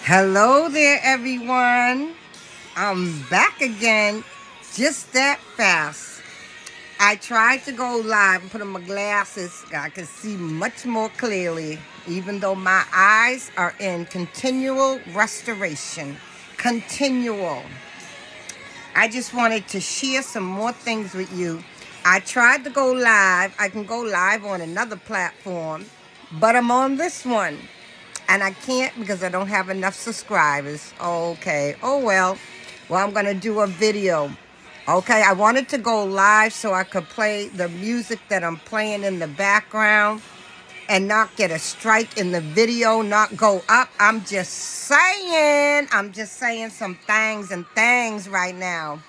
Hello there, everyone. I'm back again, just that fast. I tried to go live and put on my glasses. I can see much more clearly, even though my eyes are in continual restoration. Continual. I just wanted to share some more things with you. I tried to go live. I can go live on another platform, but I'm on this one. And I can't because I don't have enough subscribers. Okay. Oh, well. Well, I'm going to do a video. Okay. I wanted to go live so I could play the music that I'm playing in the background and not get a strike in the video, not go up. I'm just saying some things right now.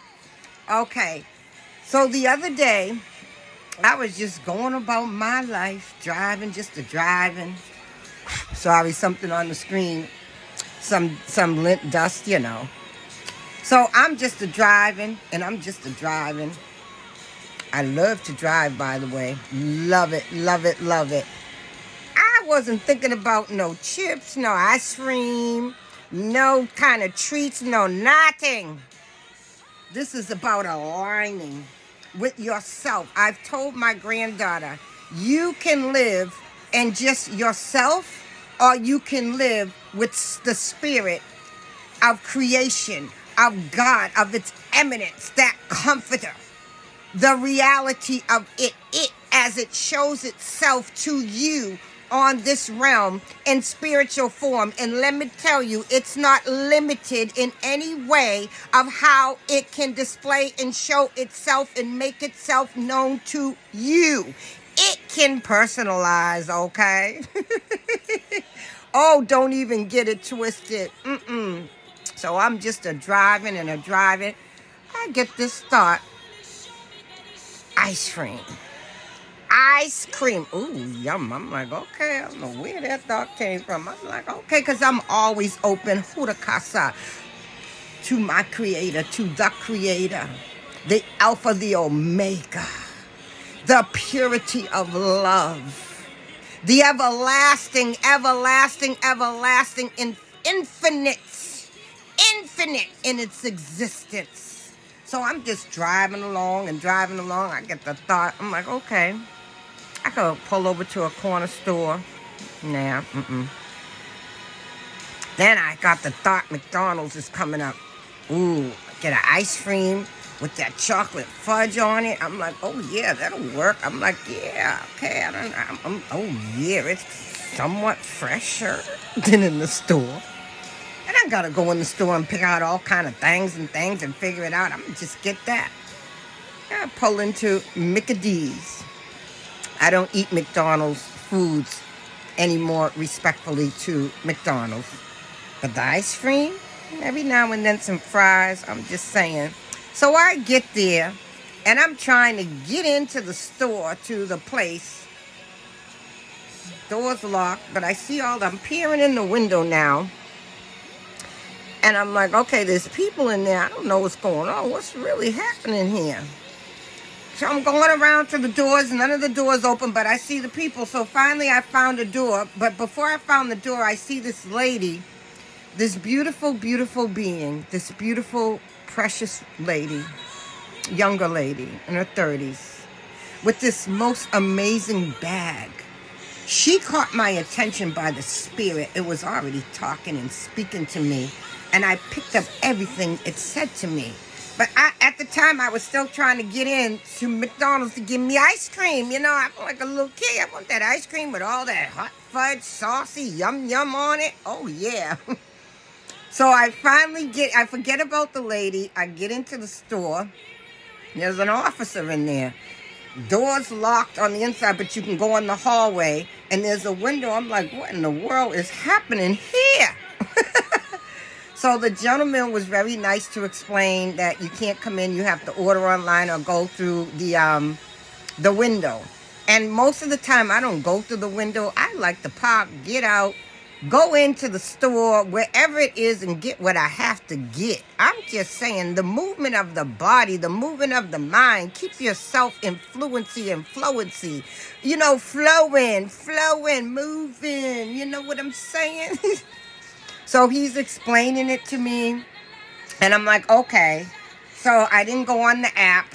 Okay. So the other day, I was just going about my life, driving, driving. Sorry, something on the screen. Some lint dust, So I'm just driving, and I'm just driving. I love to drive, by the way. Love it, love it, love it. I wasn't thinking about no chips, no ice cream, no kind of treats, no nothing. This is about aligning with yourself. I've told my granddaughter, you can live in just yourself, or you can live with the spirit of creation, of God, of its eminence, that comforter, the reality of it as it shows itself to you on this realm in spiritual form. And let me tell you, it's not limited in any way of how it can display and show itself and make itself known to you. It can personalize, okay? Oh, don't even get it twisted. So I'm just driving. I get this thought. Ice cream. Ice cream. Ooh, yum. I'm like, okay, I don't know where that thought came from. I'm like, okay, because I'm always open, Hudakasa, to my creator, to the creator, the Alpha, the Omega, the purity of love, the everlasting, infinite in its existence. So I'm just driving along. I get the thought, I'm like, okay, I could pull over to a corner store. Nah, Then I got the thought McDonald's is coming up. Ooh, get an ice cream with that chocolate fudge on it. I'm like, oh yeah, that'll work. I'm like, yeah, okay. Oh yeah, it's somewhat fresher than in the store. And I gotta go in the store and pick out all kind of things and figure it out. I'm gonna just get that. I pull into Mickey D's. I don't eat McDonald's foods anymore, respectfully to McDonald's. But the ice cream, every now and then some fries, I'm just saying. So I get there, and I'm trying to get into the store, to the place. Door's locked, but I see I'm peering in the window now. And I'm like, okay, there's people in there. I don't know what's going on. What's really happening here? So I'm going around to the doors. None of the doors open, but I see the people. So finally I found a door. But before I found the door, I see this lady, this beautiful, beautiful being, this beautiful, precious lady, younger lady in her 30s, with this most amazing bag. She caught my attention by the spirit. It was already talking and speaking to me. And I picked up everything it said to me. But at the time, I was still trying to get in to McDonald's to give me ice cream. I'm like a little kid. I want that ice cream with all that hot fudge, saucy, yum on it. Oh, yeah. So I forget about the lady. I get into the store. There's an officer in there. Doors locked on the inside, but you can go in the hallway. And there's a window. I'm like, what in the world is happening here? So the gentleman was very nice to explain that you can't come in. You have to order online or go through the window. And most of the time, I don't go through the window. I like to park, get out, go into the store, wherever it is, and get what I have to get. I'm just saying, the movement of the body, the movement of the mind, keep yourself in fluency and flowency. You know, flowing, moving. You know what I'm saying? So he's explaining it to me, and I'm like, okay. So I didn't go on the app.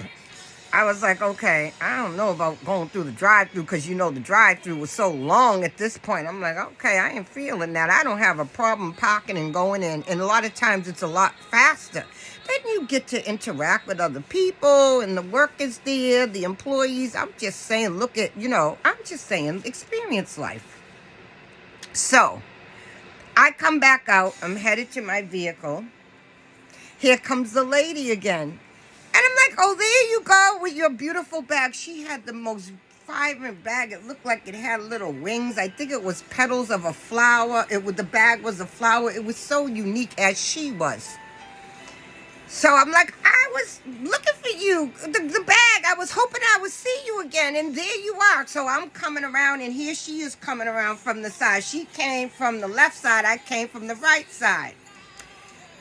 I was like, okay, I don't know about going through the drive-thru, because, you know, the drive-thru was so long at this point. I'm like, okay, I ain't feeling that. I don't have a problem parking and going in. And a lot of times it's a lot faster. Then you get to interact with other people, and the workers there, the employees. I'm just saying, look at, you know, I'm just saying, experience life. So I come back out. I'm headed to my vehicle. Here comes the lady again. And I'm like, oh, there you go with your beautiful bag. She had the most vibrant bag. It looked like it had little wings. I think it was petals of a flower. The bag was a flower. It was so unique as she was. So I'm like, I was looking for you, the bag. I was hoping I would see you again. And there you are. So I'm coming around, and here she is coming around from the side. She came from the left side. I came from the right side.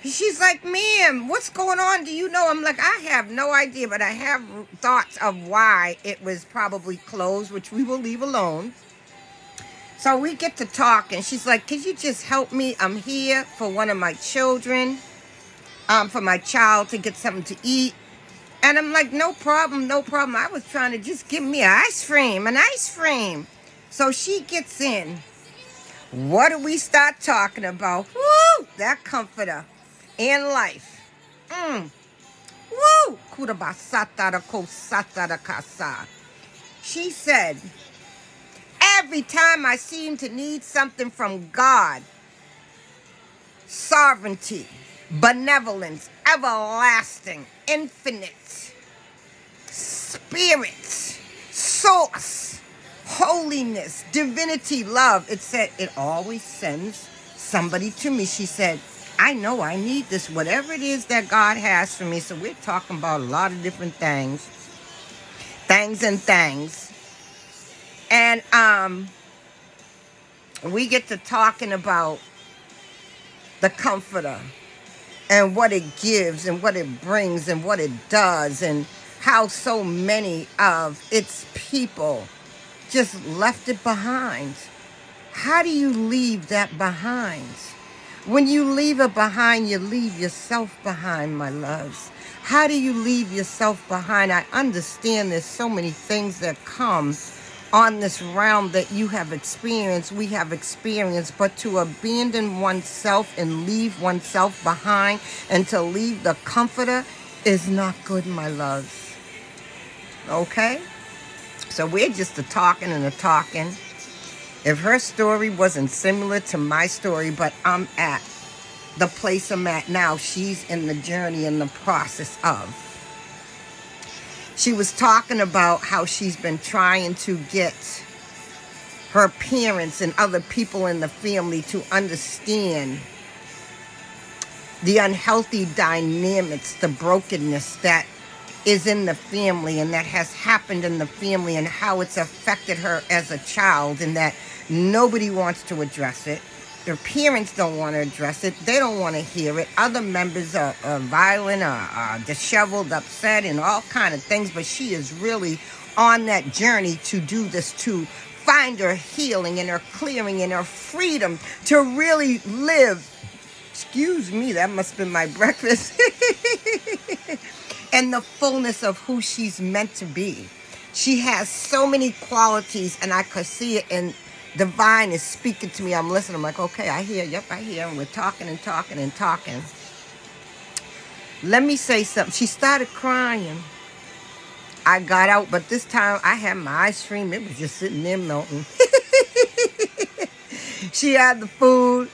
She's like, ma'am, what's going on? Do you know? I'm like, I have no idea, but I have thoughts of why it was probably closed, which we will leave alone. So we get to talk, and she's like, could you just help me? I'm here for one of my children, for my child to get something to eat. And I'm like, no problem. I was trying to just give me an ice cream. So she gets in. What do we start talking about? Woo! That comforter. In life. Woo! She said, every time I seem to need something from God, sovereignty, benevolence, everlasting, infinite, spirit, source, holiness, divinity, love, it said it always sends somebody to me. She said, I know I need this, whatever it is that God has for me. So we're talking about a lot of different things. And we get to talking about the comforter and what it gives and what it brings and what it does, and how so many of its people just left it behind. How do you leave that behind? When you leave it behind, you leave yourself behind, my loves. How do you leave yourself behind? I understand there's so many things that come on this realm that you have experienced, we have experienced, but to abandon oneself and leave oneself behind and to leave the comforter is not good, my loves. Okay? So we're just talking. If her story wasn't similar to my story, but I'm at the place I'm at now, she's in the journey, in the process of. She was talking about how she's been trying to get her parents and other people in the family to understand the unhealthy dynamics, the brokenness that is in the family and that has happened in the family, and how it's affected her as a child, and that nobody wants to address it. Their parents don't want to address it. They don't want to hear it. Other members are violent, disheveled, upset, and all kind of things. But she is really on that journey to do this, to find her healing and her clearing and her freedom to really live. Excuse me, that must have been my breakfast. And the fullness of who she's meant to be. She has so many qualities, and I could see it, and divine is speaking to me. I'm listening. I'm like, okay, I hear. Yep, I hear. And we're talking. Let me say something. She started crying. I got out, but this time I had my ice cream. It was just sitting there melting. She had the food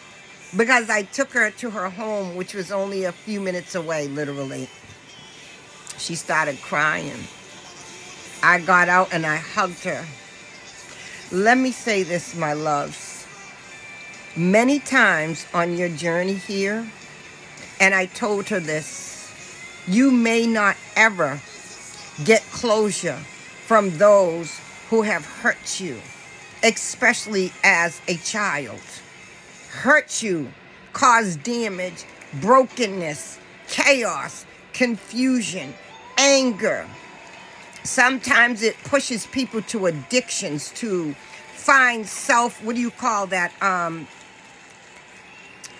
because I took her to her home, which was only a few minutes away, literally. She started crying. I got out and I hugged her. Let me say this, my loves. Many times on your journey here, and I told her this, you may not ever get closure from those who have hurt you, especially as a child. hurt you, cause damage, brokenness, chaos, confusion, anger. Sometimes it pushes people to addictions, to find self, what do you call that?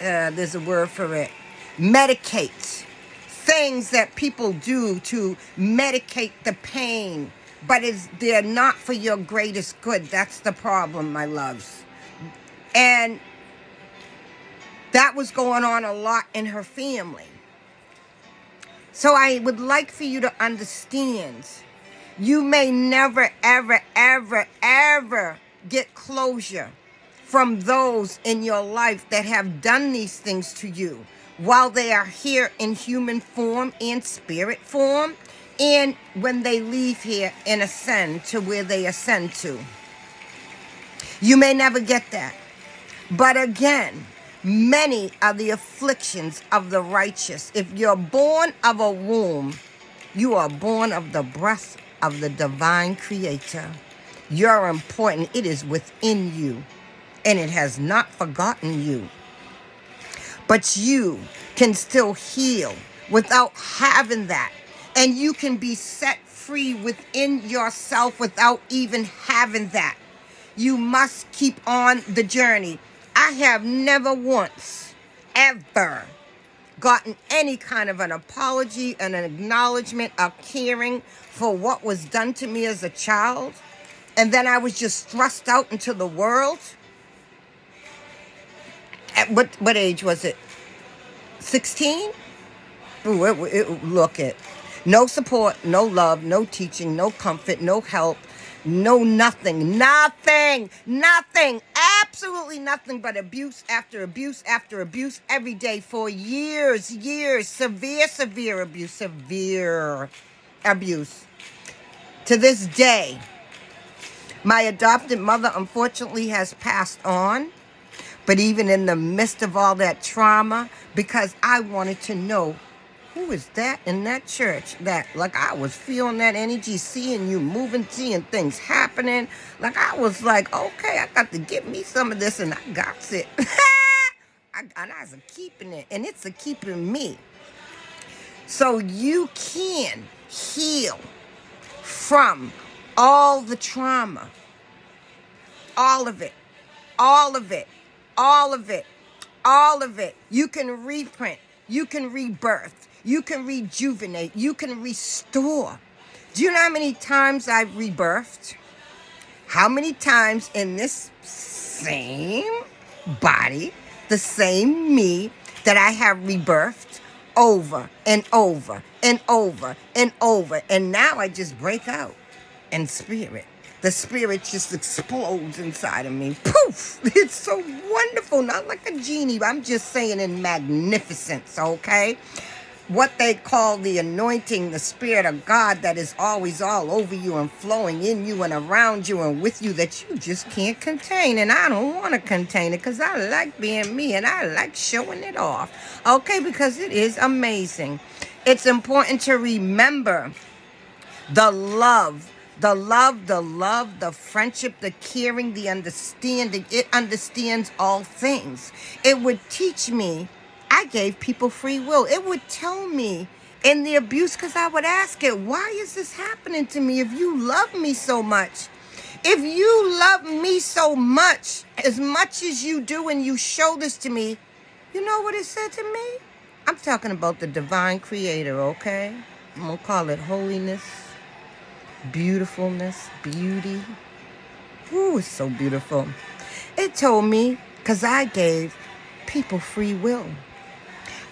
There's a word for it. Medicate. Things that people do to medicate the pain, but they're not for your greatest good. That's the problem, my loves. And that was going on a lot in her family. So I would like for you to understand, you may never, ever, ever, ever get closure from those in your life that have done these things to you while they are here in human form and spirit form, and when they leave here and ascend to where they ascend to. You may never get that. But again, many are the afflictions of the righteous. If you're born of a womb, you are born of the breath of the divine creator. You're important. It is within you, and it has not forgotten you. But you can still heal without having that. And you can be set free within yourself without even having that. You must keep on the journey. I have never once, ever, gotten any kind of an apology, an acknowledgement, a caring for what was done to me as a child. And then I was just thrust out into the world. At what age was it? 16? Look at. No support, no love, no teaching, no comfort, no help, no nothing, absolutely nothing but abuse after abuse after abuse every day for years, severe abuse. To this day, my adopted mother unfortunately has passed on, but even in the midst of all that trauma, because I wanted to know, who is that in that church that, like, I was feeling that energy, seeing you moving, seeing things happening. Like, I was like, okay, I got to get me some of this, and I got it. And I was keeping it, and it's a keeping me. So you can heal from all the trauma. All of it. All of it. All of it. All of it. You can reprint. You can rebirth. You can rejuvenate. You can restore. Do you know how many times I've rebirthed? How many times in this same body, the same me, that I have rebirthed over and over and over and over. And now I just break out in spirit. The spirit just explodes inside of me. Poof! It's so wonderful. Not like a genie, but I'm just saying in magnificence, okay? What they call the anointing, the Spirit of God that is always all over you and flowing in you and around you and with you, that you just can't contain. And I don't want to contain it because I like being me and I like showing it off. Okay, because it is amazing. It's important to remember the love, the friendship, the caring, the understanding. It understands all things. It would teach me. I gave people free will. It would tell me in the abuse, because I would ask it, why is this happening to me if you love me so much? If you love me so much as you do, and you show this to me, you know what it said to me? I'm talking about the divine creator, okay? I'm going to call it holiness, beautifulness, beauty. Ooh, it's so beautiful. It told me, because I gave people free will.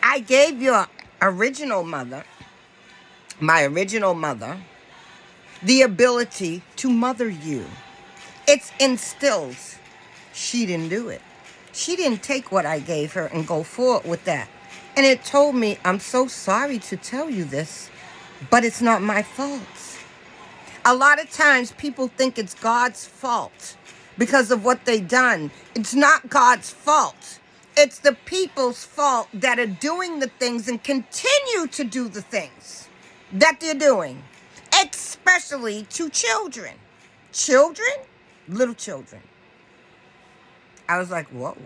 I gave your original mother, my original mother, the ability to mother you. It's instilled. She didn't do it. She didn't take what I gave her and go forward with that. And it told me, I'm so sorry to tell you this, but it's not my fault. A lot of times people think it's God's fault because of what they done. It's not God's fault. It's the people's fault that are doing the things and continue to do the things that they're doing, especially to children. Children? Little children. I was like, whoa.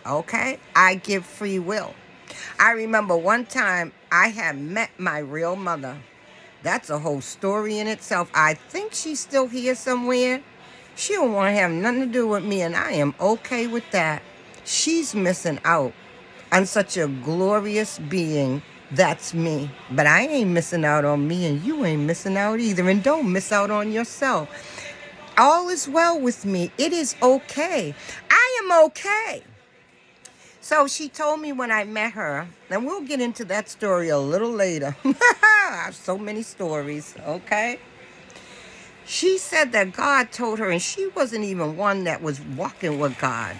Okay? I give free will. I remember one time I had met my real mother. That's a whole story in itself. I think she's still here somewhere. She don't want to have nothing to do with me, and I am okay with that. She's missing out on such a glorious being. That's me. But I ain't missing out on me, and you ain't missing out either. And don't miss out on yourself. All is well with me. It is okay. I am okay. So she told me when I met her, and we'll get into that story a little later. I have so many stories, okay? She said that God told her, and she wasn't even one that was walking with God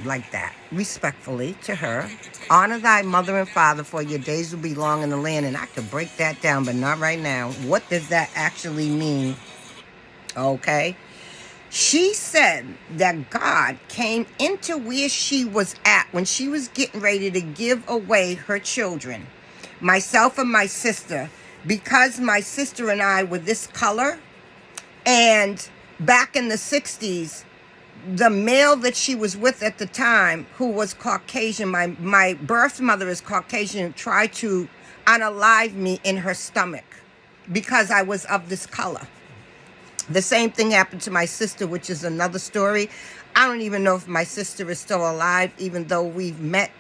like that, respectfully to her. Honor thy mother and father, for your days will be long in the land. And I could break that down, but not right now. What does that actually mean? Okay? She said that God came into where she was at when she was getting ready to give away her children, myself and my sister, because my sister and I were this color. And back in the 60s, the male that she was with at the time, who was Caucasian, my birth mother is Caucasian, tried to unalive me in her stomach because I was of this color. The same thing happened to my sister, which is another story. I don't even know if my sister is still alive, even though we've met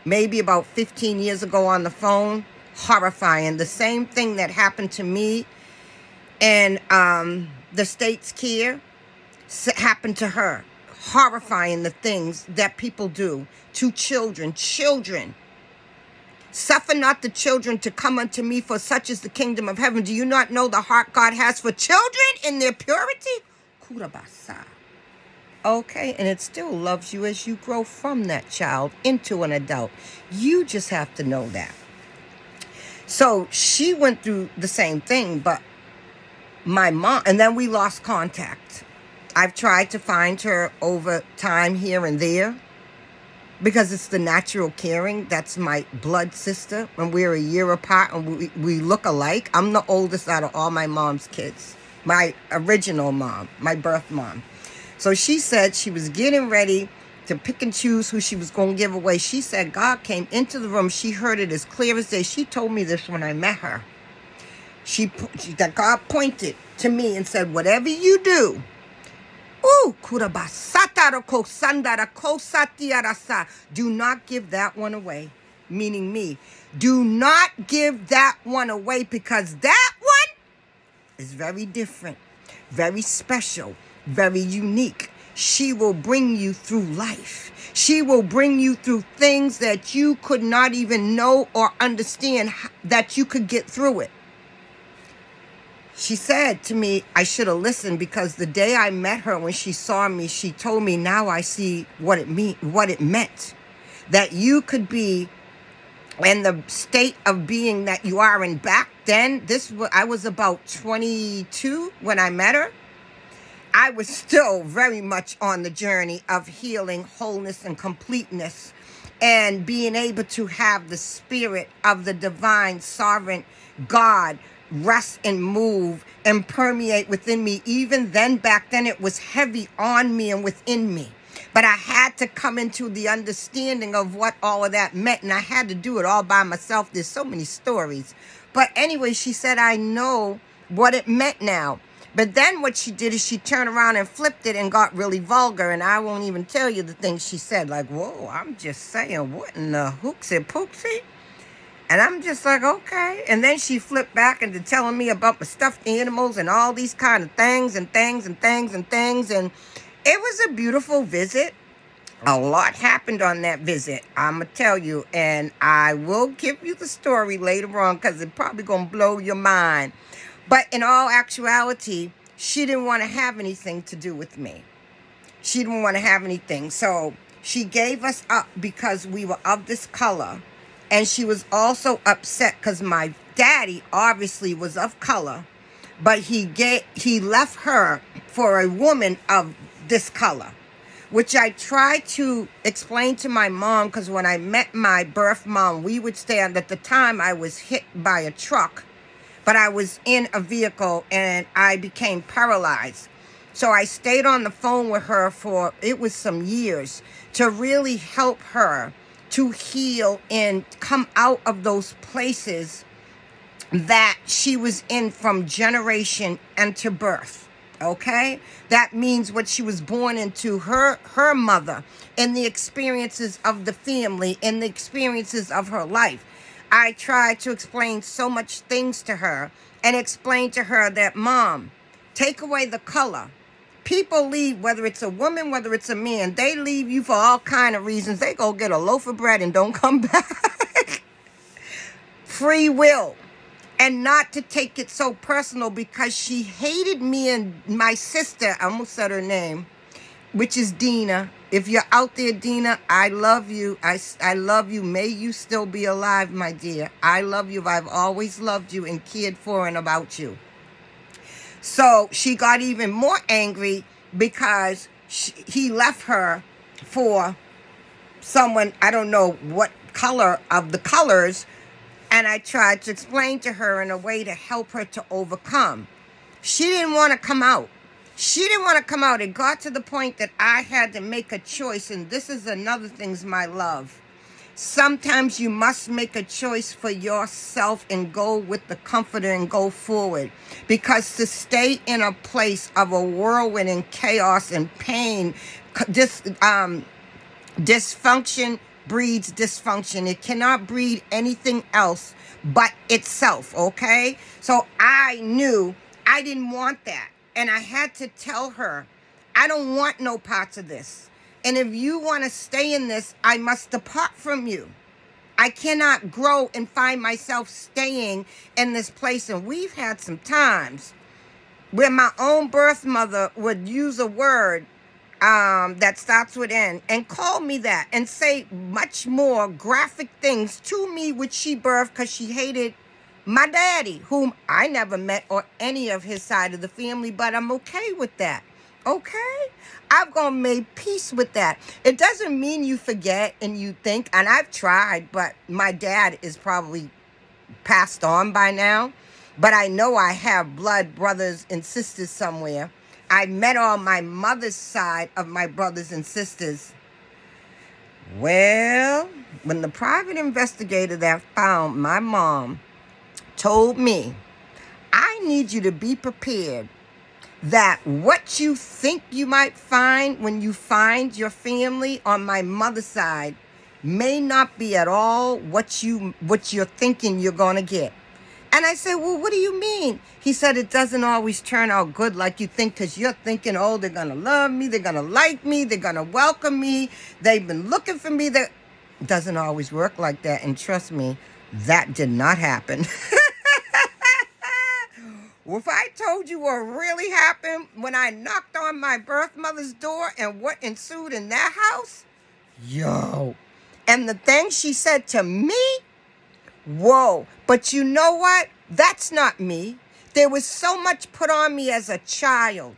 maybe about 15 years ago on the phone. Horrifying. The same thing that happened to me and the state's care happened to her. Horrifying, the things that people do to children. Children. Suffer not the children to come unto me, for such is the kingdom of heaven. Do you not know the heart God has for children in their purity? Kurabasa. Okay, and it still loves you as you grow from that child into an adult. You just have to know that. So she went through the same thing, but my mom, and then we lost contact. I've tried to find her over time here and there because it's the natural caring. That's my blood sister, and we're a year apart, and we look alike. I'm the oldest out of all my mom's kids, my original mom, my birth mom. So she said she was getting ready to pick and choose who she was going to give away. She said God came into the room. She heard it as clear as day. She told me this when I met her. That God pointed to me and said, whatever you do, do not give that one away, meaning me. Do not give that one away, because that one is very different, very special, very unique. She will bring you through life. She will bring you through things that you could not even know or understand that you could get through it. She said to me, I should have listened, because the day I met her, when she saw me, she told me, now I see what it meant. That you could be in the state of being that you are in back then. I was about 22 when I met her. I was still very much on the journey of healing, wholeness, and completeness, and being able to have the spirit of the divine sovereign God rest and move and permeate within me. Even then, back then, it was heavy on me and within me. But I had to come into the understanding of what all of that meant, and I had to do it all by myself. There's so many stories. But anyway, she said, I know what it meant now. But then what she did is she turned around and flipped it and got really vulgar, and I won't even tell you the things she said. Like, whoa, I'm just saying, what in the hooksy pooksy? And I'm just like, okay. And then she flipped back into telling me about my stuffed animals and all these kind of things and things and things and things. And it was a beautiful visit. A lot happened on that visit, I'm going to tell you. And I will give you the story later on, because it's probably going to blow your mind. But in all actuality, she didn't want to have anything to do with me. She didn't want to have anything. So she gave us up because we were of this color. And she was also upset because my daddy obviously was of color, but he left her for a woman of this color, which I tried to explain to my mom, because when I met my birth mom, we would stand. At the time, I was hit by a truck, but I was in a vehicle and I became paralyzed. So I stayed on the phone with her for, it was some years, to really help her to heal and come out of those places that she was in from generation and to birth. Okay? That means what she was born into, her mother, and the experiences of the family and the experiences of her life. I tried to explain so much things to her and explain to her that, Mom, take away the color. People leave, whether it's a woman, whether it's a man, they leave you for all kind of reasons. They go get a loaf of bread and don't come back. Free will. And not to take it so personal, because she hated me and my sister. I almost said her name, which is Dina. If you're out there, Dina, I love you. I love you. May you still be alive, my dear. I love you. I've always loved you and cared for and about you. So she got even more angry because he left her for someone, I don't know what color of the colors. And I tried to explain to her in a way to help her to overcome. She didn't want to come out. She didn't want to come out. It got to the point that I had to make a choice. And this is another thing, my love. Sometimes you must make a choice for yourself and go with the comforter and go forward. Because to stay in a place of a whirlwind and chaos and pain, dysfunction breeds dysfunction. It cannot breed anything else but itself, okay? So I knew I didn't want that. And I had to tell her, I don't want no parts of this. And if you want to stay in this, I must depart from you. I cannot grow and find myself staying in this place. And we've had some times where my own birth mother would use a word that starts with N and call me that and say much more graphic things to me, which she birthed, because she hated my daddy, whom I never met, or any of his side of the family, but I'm okay with that. Okay? I've gone made peace with that. It doesn't mean you forget and you think, and I've tried, but my dad is probably passed on by now. But I know I have blood brothers and sisters somewhere. I met on my mother's side of my brothers and sisters. Well, when the private investigator that found my mom told me, I need you to be prepared that what you think you might find when you find your family on my mother's side may not be at all what you're thinking you're going to get. And I said, well, what do you mean? He said, it doesn't always turn out good like you think, because you're thinking, oh, they're going to love me, they're going to like me, they're going to welcome me, they've been looking for me. It doesn't always work like that. And trust me, that did not happen. Well, if I told you what really happened when I knocked on my birth mother's door and what ensued in that house, yo. And the thing she said to me, whoa. But you know what? That's not me. There was so much put on me as a child.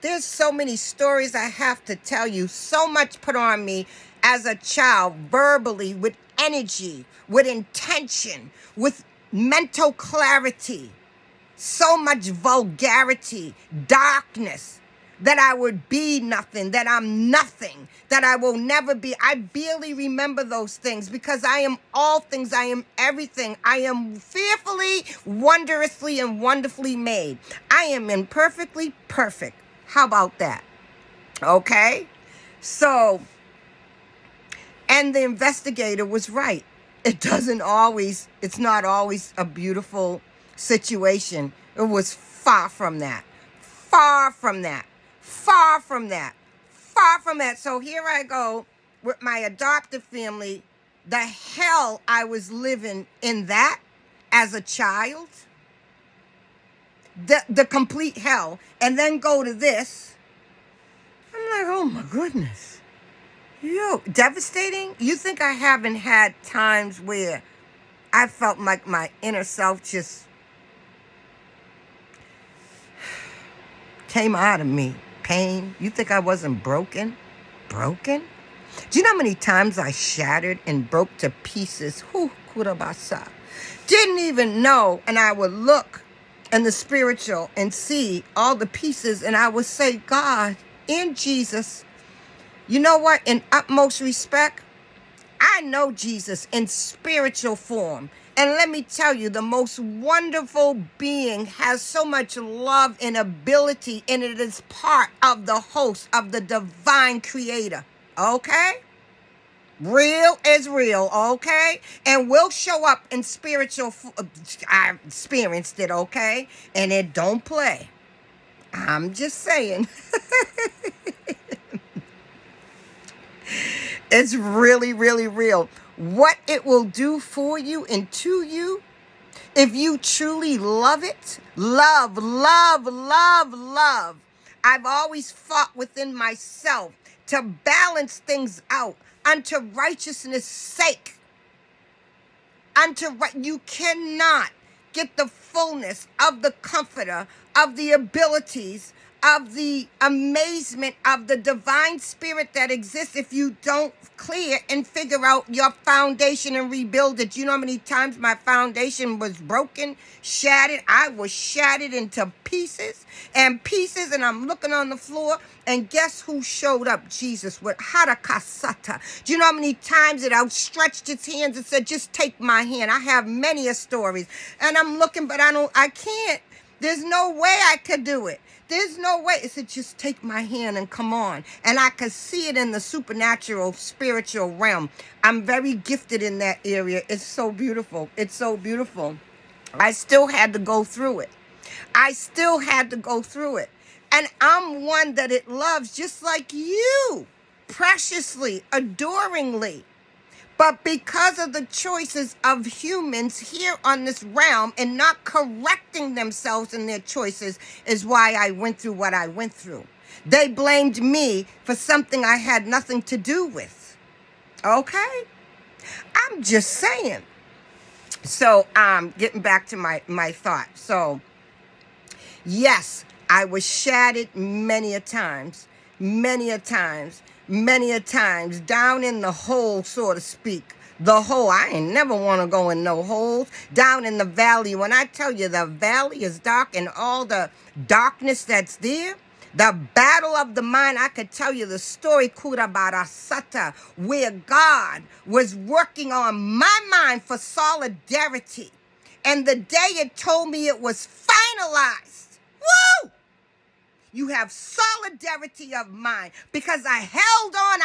There's so many stories I have to tell you. So much put on me as a child, verbally, with energy, with intention, with mental clarity. So much vulgarity, darkness, that I would be nothing, that I'm nothing, that I will never be. I barely remember those things, because I am all things. I am everything. I am fearfully, wondrously, and wonderfully made. I am imperfectly perfect. How about that? Okay? So, and the investigator was right. It's not always a beautiful situation. It was far from that. Far from that. Far from that. Far from that. So here I go with my adoptive family. The hell I was living in that as a child. The complete hell. And then go to this. I'm like, oh my goodness. Yo, devastating. You think I haven't had times where I felt like my inner self just came out of me. Pain. You think I wasn't broken? Broken? Do you know how many times I shattered and broke to pieces? Kurabasa. Didn't even know. And I would look in the spiritual and see all the pieces, and I would say, God, in Jesus, You know what? In utmost respect, I know Jesus in spiritual form. And let me tell you, the most wonderful being has so much love and ability, and it is part of the host of the divine creator. Okay? Real is real, okay? And we'll show up in spiritual. I experienced it, okay? And it don't play. I'm just saying. It's really, really real. What it will do for you and to you, if you truly love it, love, love, love, love. I've always fought within myself to balance things out unto righteousness' sake. You cannot get the fullness of the comforter, of the abilities, of the amazement of the divine spirit that exists if you don't clear and figure out your foundation and rebuild it. You know how many times my foundation was broken, shattered? I was shattered into pieces and pieces, and I'm looking on the floor, and guess who showed up? Jesus with Harakasata. Do you know how many times it outstretched its hands and said, just take my hand? I have many a stories, and I'm looking, but I can't. There's no way I could do it. There's no way. It said, just take my hand and come on. And I could see it in the supernatural, spiritual realm. I'm very gifted in that area. It's so beautiful. It's so beautiful. I still had to go through it. I still had to go through it. And I'm one that it loves just like you, preciously, adoringly. But because of the choices of humans here on this realm and not correcting themselves in their choices is why I went through what I went through. They blamed me for something I had nothing to do with. Okay? I'm just saying. So, getting back to my thought. So, yes, I was shattered many a times, down in the hole, so to speak. The hole. I ain't never want to go in no holes. Down in the valley. When I tell you the valley is dark and all the darkness that's there, the battle of the mind, I could tell you the story, Kurabarasata, where God was working on my mind for solidarity. And the day it told me it was finalized, woo! You have solidarity of mind because I held on.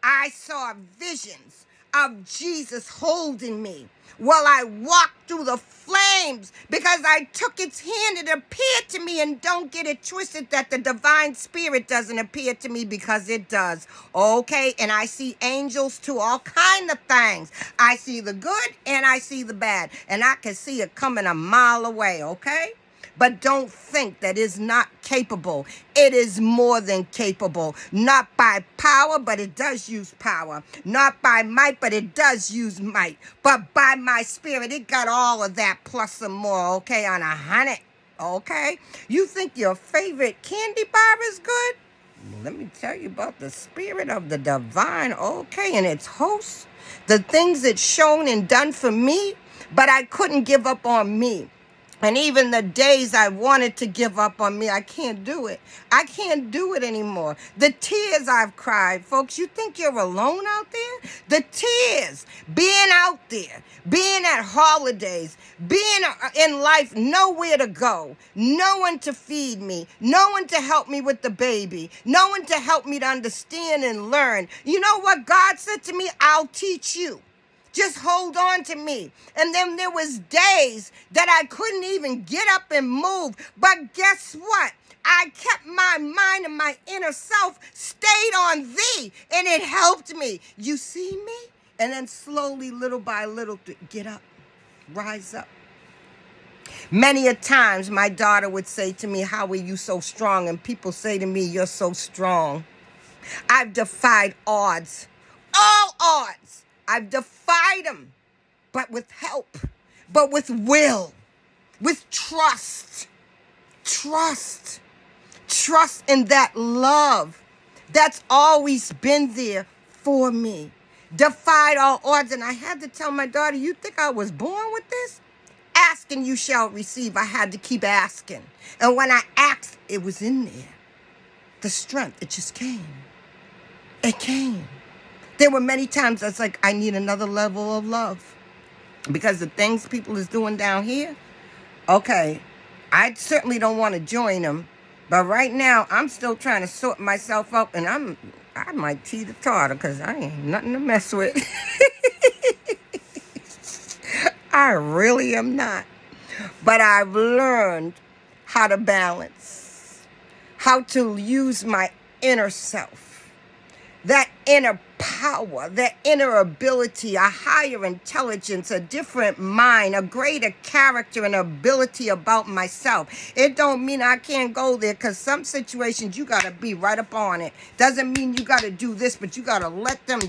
I saw visions of Jesus holding me while I walked through the flames because I took its hand. It appeared to me, and don't get it twisted that the divine spirit doesn't appear to me, because it does. Okay, and I see angels too, all kind of things. I see the good and I see the bad, and I can see it coming a mile away, okay? But don't think that it's not capable. It is more than capable. Not by power, but it does use power. Not by might, but it does use might. But by my spirit, it got all of that plus some more, okay, on 100, okay? You think your favorite candy bar is good? Well, let me tell you about the spirit of the divine, okay, and its hosts. The things it's shown and done for me, but I couldn't give up on me. And even the days I wanted to give up on me, I can't do it. I can't do it anymore. The tears I've cried, folks, you think you're alone out there? The tears, being out there, being at holidays, being in life, nowhere to go, no one to feed me, no one to help me with the baby, no one to help me to understand and learn. You know what God said to me? I'll teach you. Just hold on to me. And then there was days that I couldn't even get up and move. But guess what? I kept my mind and my inner self stayed on thee, and it helped me. You see me? And then slowly, little by little, get up, rise up. Many a times my daughter would say to me, how are you so strong? And people say to me, you're so strong. I've defied odds, all odds. I've defied them, but with help, but with will, with trust in that love that's always been there for me. Defied all odds, and I had to tell my daughter, you think I was born with this? Ask and you shall receive. I had to keep asking. And when I asked, it was in there. the strength. It just came. It came. There were many times I was like, I need another level of love. Because the things people is doing down here, okay, I certainly don't want to join them. But right now, I'm still trying to sort myself out. And I might teeter-totter because I ain't nothing to mess with. I really am not. But I've learned how to balance, how to use my inner self, that inner power, that inner ability, a higher intelligence, a different mind, a greater character and ability about myself. It don't mean I can't go there, because some situations you got to be right up on it. Doesn't mean you got to do this, but you got to let them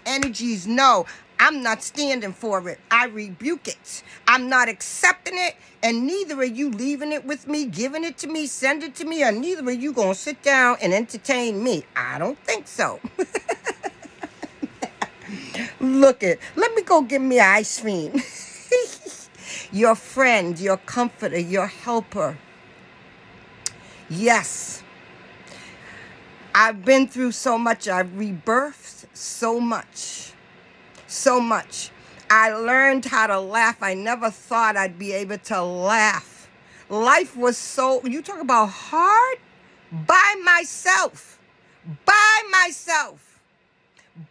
energies know, I'm not standing for it. I rebuke it. I'm not accepting it. And neither are you leaving it with me, giving it to me, send it to me, or neither are you going to sit down and entertain me. I don't think so. Let me go get me ice cream. Your friend, your comforter, your helper. Yes. I've been through so much. I've rebirthed so much. So much. I learned how to laugh. I never thought I'd be able to laugh. Life was so, you talk about hard? By myself. By myself.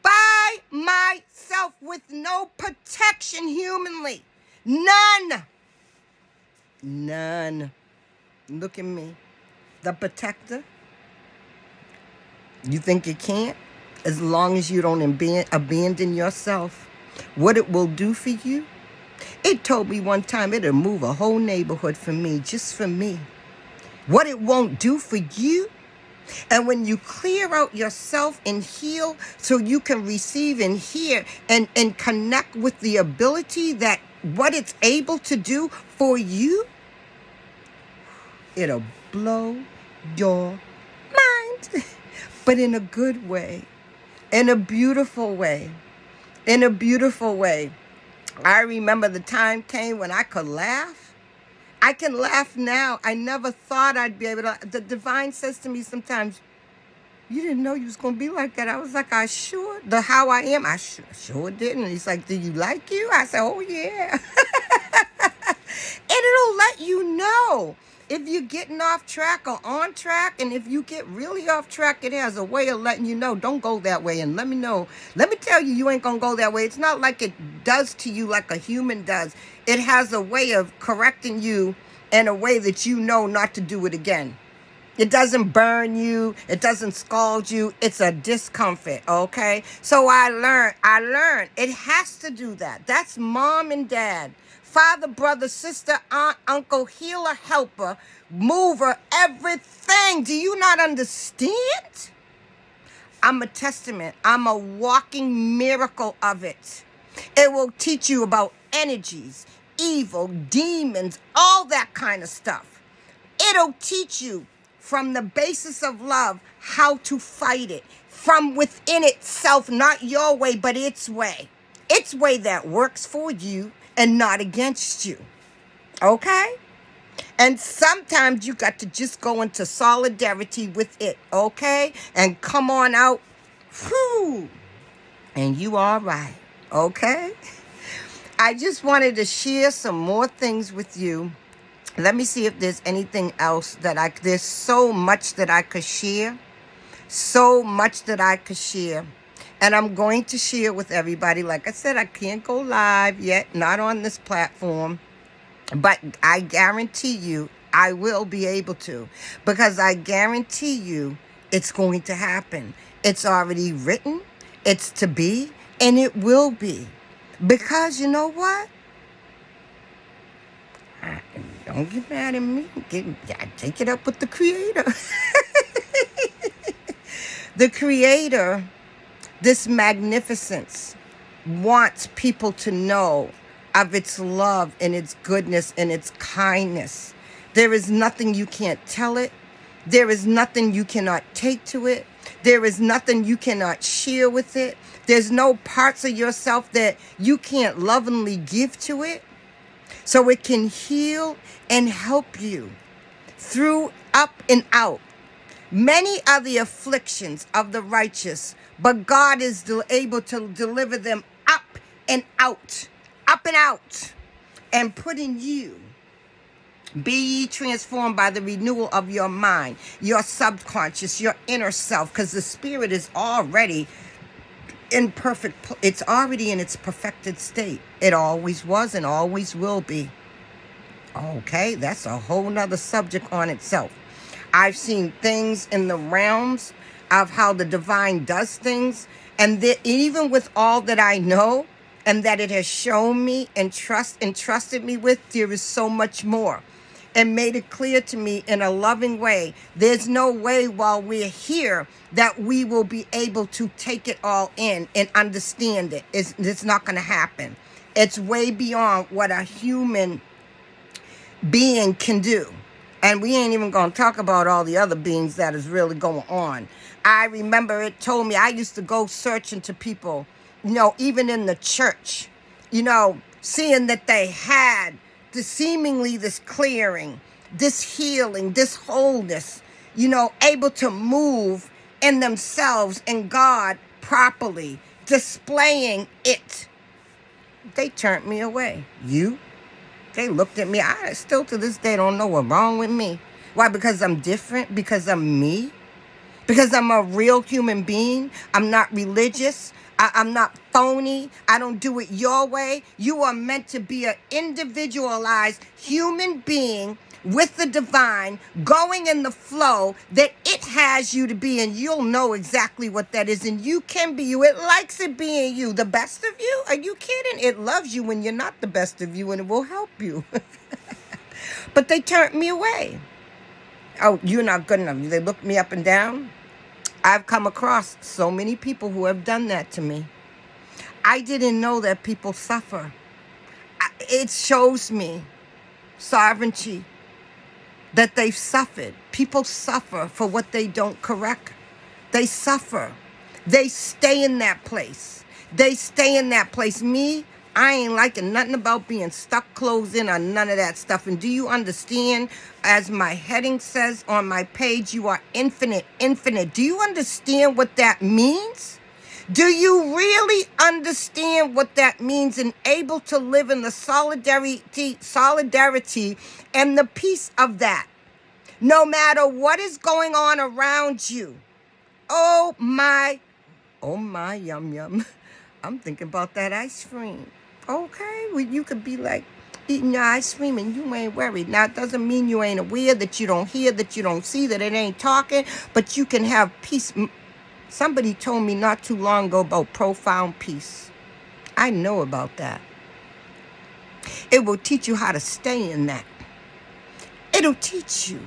By myself with no protection humanly. None. None. Look at me. The protector. You think you can't? As long as you don't abandon yourself, what it will do for you? It told me one time it'll move a whole neighborhood for me, just for me. What it won't do for you? And when you clear out yourself and heal so you can receive and hear and connect with the ability that what it's able to do for you, it'll blow your mind, but in a good way. In a beautiful way. In a beautiful way. I remember the time came when I could laugh. I can laugh now. I never thought I'd be able to. The divine says to me sometimes, you didn't know you was going to be like that. I was like, I sure. How I am, I sure didn't. He's like, do you like you? I said, oh, yeah. And it'll let you know if you're getting off track or on track. And if you get really off track, it has a way of letting you know, don't go that way. And let me know. Let me tell you, you ain't going to go that way. It's not like it does to you like a human does. It has a way of correcting you in a way that you know not to do it again. It doesn't burn you. It doesn't scald you. It's a discomfort, okay? So I learned it has to do that. That's mom and dad. Father, brother, sister, aunt, uncle, healer, helper, mover, everything. Do you not understand? I'm a testament. I'm a walking miracle of it. It will teach you about energies, evil, demons, all that kind of stuff. It'll teach you from the basis of love how to fight it from within itself, not your way, but its way. Its way that works for you and not against you. Okay? And sometimes you got to just go into solidarity with it, okay? And come on out, whew, and you all right, okay? I just wanted to share some more things with you. Let me see if there's anything else there's so much that I could share. So much that I could share. And I'm going to share with everybody. Like I said, I can't go live yet, not on this platform. But I guarantee you, I will be able to. Because I guarantee you, it's going to happen. It's already written, it's to be, and it will be. Because you know what? Don't get mad at me. I take it up with the Creator. The Creator, this magnificence, wants people to know of its love and its goodness and its kindness. There is nothing you can't tell it. There is nothing you cannot take to it. There is nothing you cannot share with it. There's no parts of yourself that you can't lovingly give to it. So it can heal and help you through, up and out. Many are the afflictions of the righteous, but God is able to deliver them up and out, and put in you. Be ye transformed by the renewal of your mind, your subconscious, your inner self, because the spirit is already it's already in its perfected state. It always was and always will be. Okay, that's a whole nother subject on itself. I've seen things in the realms of how the divine does things, and that even with all that I know and that it has shown me and trusted me with, there is so much more. And made it clear to me in a loving way. There's no way while we're here that we will be able to take it all in and understand it. It's not going to happen. It's way beyond what a human being can do. And we ain't even going to talk about all the other beings that is really going on. I remember it told me, I used to go searching to people, even in the church, seeing that they had this clearing, this healing, this wholeness, able to move in themselves and God properly, displaying it. They turned me away. They looked at me. I still to this day don't know what's wrong with me. Why? Because I'm different? Because I'm me? Because I'm a real human being? I'm not religious? I'm not phony. I don't do it your way. You are meant to be an individualized human being with the divine, going in the flow that it has you to be, and you'll know exactly what that is, and you can be you. It likes it being you. The best of you? Are you kidding? It loves you when you're not the best of you, and it will help you. But they turned me away. Oh, you're not good enough. They looked me up and down. I've come across so many people who have done that to me. I didn't know that people suffer. It shows me sovereignty, that they've suffered. People suffer for what they don't correct. They suffer. They stay in that place. Me, I ain't liking nothing about being stuck closed in or none of that stuff. And do you understand, as my heading says on my page, you are infinite. Do you understand what that means? Do you really understand what that means and able to live in the solidarity and the peace of that? No matter what is going on around you. Oh my, yum yum. I'm thinking about that ice cream. Okay, well, you could be like eating your ice cream and you ain't worried. Now, it doesn't mean you ain't aware, that you don't hear, that you don't see, that it ain't talking, but you can have peace. Somebody told me not too long ago about profound peace. I know about that. It will teach you how to stay in that. It'll teach you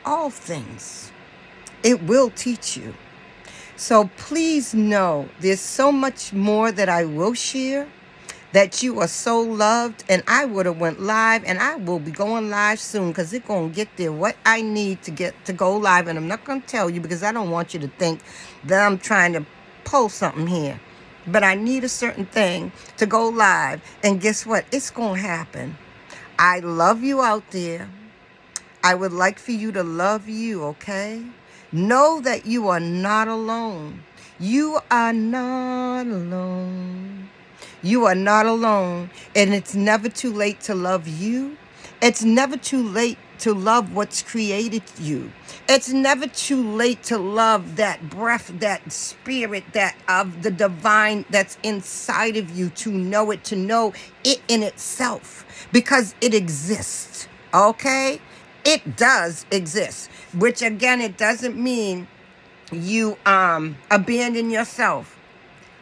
all things. It will teach you. So please know there's so much more that I will share, that you are so loved, and I would have went live, and I will be going live soon because it's going to get there what I need to get to go live. And I'm not going to tell you because I don't want you to think that I'm trying to pull something here. But I need a certain thing to go live, and guess what? It's going to happen. I love you out there. I would like for you to love you, okay? Know that you are not alone. You are not alone. You are not alone. And it's never too late to love you. It's never too late to love what's created you. It's never too late to love that breath, that spirit, that of the divine that's inside of you, to know it in itself, because it exists. Okay? It does exist, which again, it doesn't mean you abandon yourself.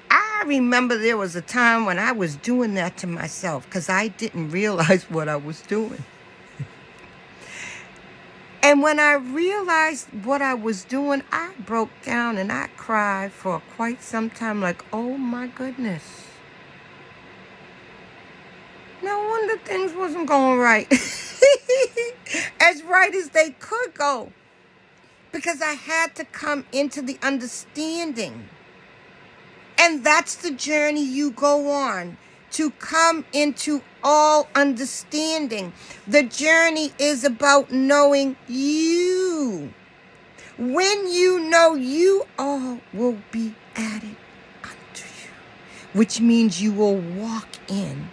I remember there was a time when I was doing that to myself because I didn't realize what I was doing. And when I realized what I was doing, I broke down and I cried for quite some time, like, oh my goodness. No wonder things wasn't going right. As right as they could go. Because I had to come into the understanding. And that's the journey you go on, to come into all understanding. The journey is about knowing you. When you know, you all will be added unto you, which means you will walk in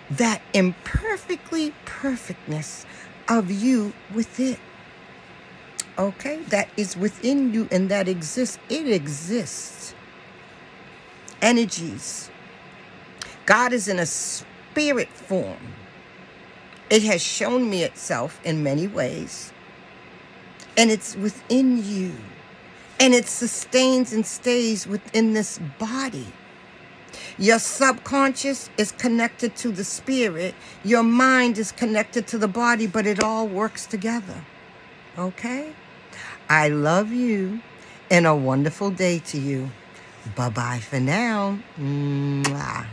that imperfectly perfectness of you with it. Okay? That is within you and that exists. It exists. Energies. God is in a spirit form. It has shown me itself in many ways. And it's within you. And it sustains and stays within this body. Your subconscious is connected to the spirit. Your mind is connected to the body, but it all works together. Okay? I love you and a wonderful day to you. Bye-bye for now. Mwah.